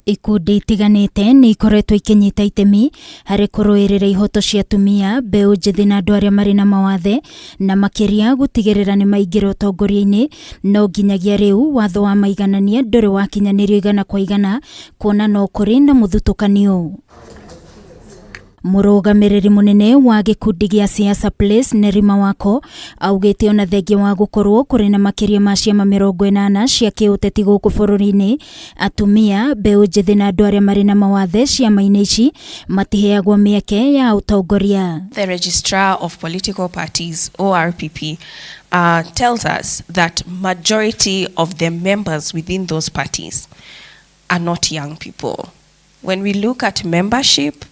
Ikundi itiganite ni ikoretwo ikinyita itemi hari kuruirira ihoto cia atumia, mbeu njithi na andu aria mari na mawathe na makiria gutigirira ni maingira utongoria-ini, no nginyagia riu watho wa maiganania nduri wakinyanirio igana kwa igana, kwona no kuri na muthutukanio. Murugamiriri munene wa gikundi gia Siasa ni mawatho augite ona thengia wa gukorwo kuri na makiria ma ciama 80 cia kiuteti guku bururi-ini, atumia, mbeu njithi na andu aria mari na mawathe ciama-ini ici matiheagwo mieke ya utongoria. The Registrar of Political Parties, ORPP, tells us that majority of the members within those parties are not young people. When we look at membership,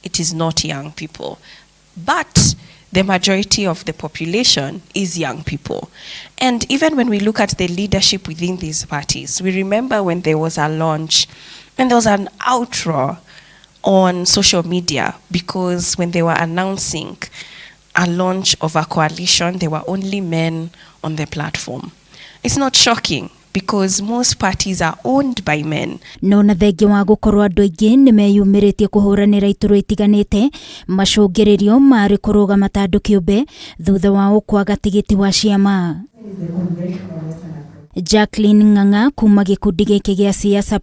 it is not young people, but the majority of the population is young people. And even when we look at the leadership within these parties, we remember when there was a launch, and there was an outroar on social media because when they were announcing a launch of a coalition, there were only men on the platform. It's not shocking, because most parties are owned by men. No na thengia wa gukorwo andu aingi ni meyumiritie kuhuranira iturwa itiganite, macungiririo mari kurugama ta andu kiumbe thutha wa ukwaga tigiti wa ciama. Jacqueline Ng'ang'a kuma gikundi giki gia Siasa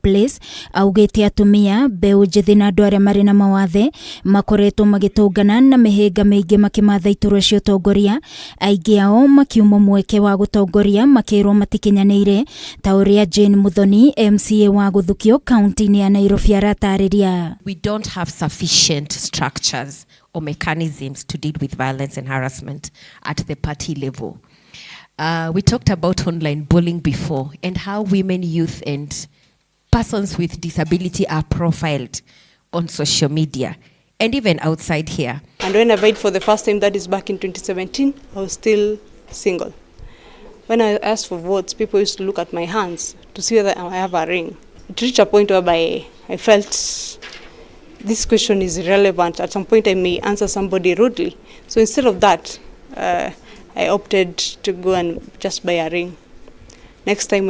augite atumia, mbeu njithi na andu aria mari na mawathe makoretwo magitungana na mihinga maingi makimatha iturwa cia utongoria, aingi ao makiuma mweke wa gutongoria makirwo matikinyaniire, ta uria Jane Muthoni MCA wa Guthukio kaunti-ini ya Nairobi aratariria. We don't have sufficient structures or mechanisms to deal with violence and harassment at the party level. We talked about online bullying before and how women, youth and persons with disability are profiled on social media and even outside here. And when I vied for the first time, that is back in 2017, I was still single. When I asked for votes, people used to look at my hands to see whether I have a ring. It reached a point whereby I felt this question is irrelevant. At some point I may answer somebody rudely. So instead of that, I opted to go and just buy a ring. Next time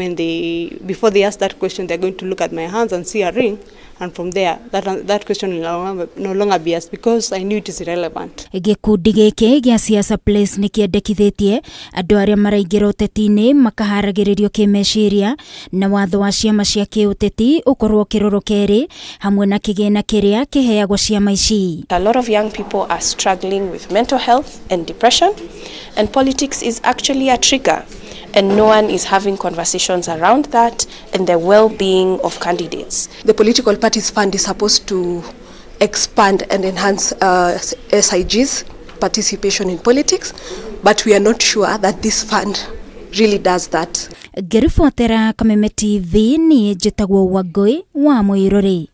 before they ask that question, they're going to look at my hands and see a ring, and from there, that question will no longer be asked because I knew it is irrelevant. Gikundi giki gia Siasa ni kiendekithitie andu aria maraingira uteti-ini makaharagiririo kimeciria na watho wa ciama cia kiuteti ukorwo kiroro keri hamwe na kigina kiria kiheagwo ciama ici. A lot of young people are struggling with mental health and depression, and politics is actually a trigger, and no one is having conversations around that and the well-being of candidates. The political parties fund is supposed to expand and enhance SIG's participation in politics, but we are not sure that this fund really does that. Ngirifuatira Kameme TV ni njitagwo Wangui wa Muiruri.